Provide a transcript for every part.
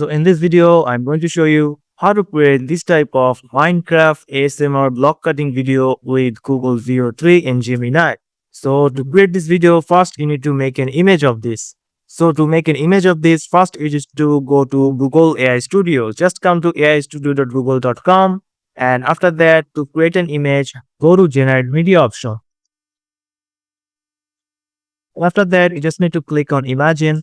So in this video, I'm going to show you how to create this type of Minecraft ASMR block cutting video with Google Veo-3 and Gemini. So to create this video, first you need to make an image of this. So to make an image of this, first you just to go to Google AI Studio. Just come to aistudio.google.com, and after that, to create an image, go to Generate Media option. After that, you just need to click on Imagine,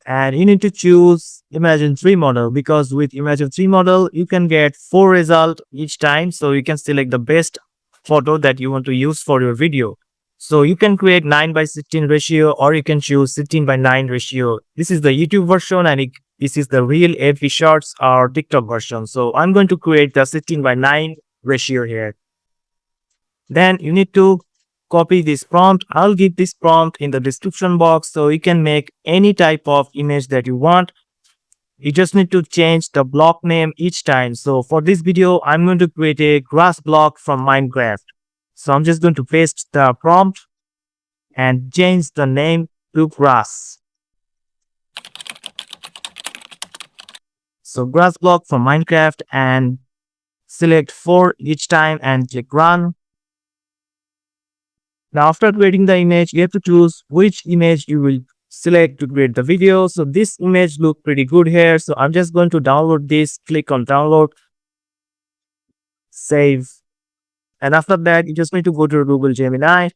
and you need to choose Imagine 3 model, because with Imagine 3 model you can get 4 results each time. So you can select the best photo that you want to use for your video. So you can create 9:16 ratio, or you can choose 16:9 ratio. This is the YouTube version, and this is the real FB Shorts or TikTok version. So I'm going to create the 16:9 ratio here. Then you need to copy this prompt. I'll give this prompt in the description box, so you can make any type of image that you want. You just need to change the block name each time. So for this video, I'm going to create a grass block from Minecraft. So I'm just going to paste the prompt and change the name to grass. So grass block from Minecraft, and select 4 each time and click run. Now after creating the image, you have to choose which image you will select to create the video. So this image looks pretty good here. So I'm just going to download this, click on download, save. And after that, you just need to go to Google Gemini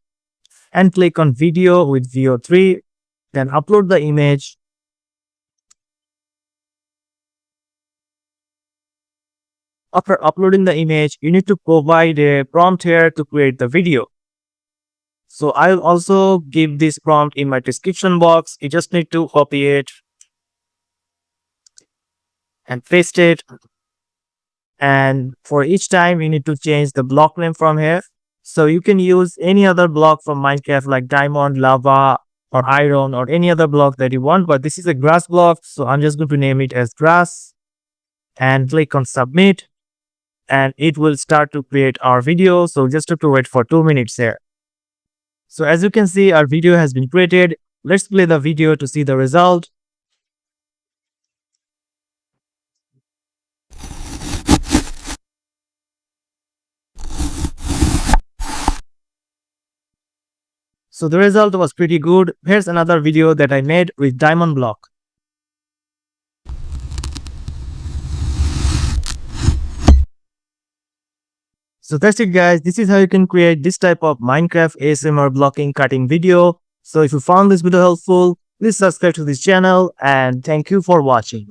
and click on video with Veo-3. Then upload the image. After uploading the image, you need to provide a prompt here to create the video. So I'll also give this prompt in my description box. You just need to copy it and paste it. And for each time, you need to change the block name from here. So you can use any other block from Minecraft like diamond, lava, or iron, or any other block that you want. But this is a grass block, so I'm just going to name it as grass and click on submit. And it will start to create our video. So just have to wait for 2 minutes here. So as you can see, our video has been created. Let's play the video to see the result. So the result was pretty good. Here's another video that I made with diamond block. So that's it guys. This is how you can create this type of Minecraft ASMR blocking cutting video. So if you found this video helpful, please subscribe to this channel, and thank you for watching.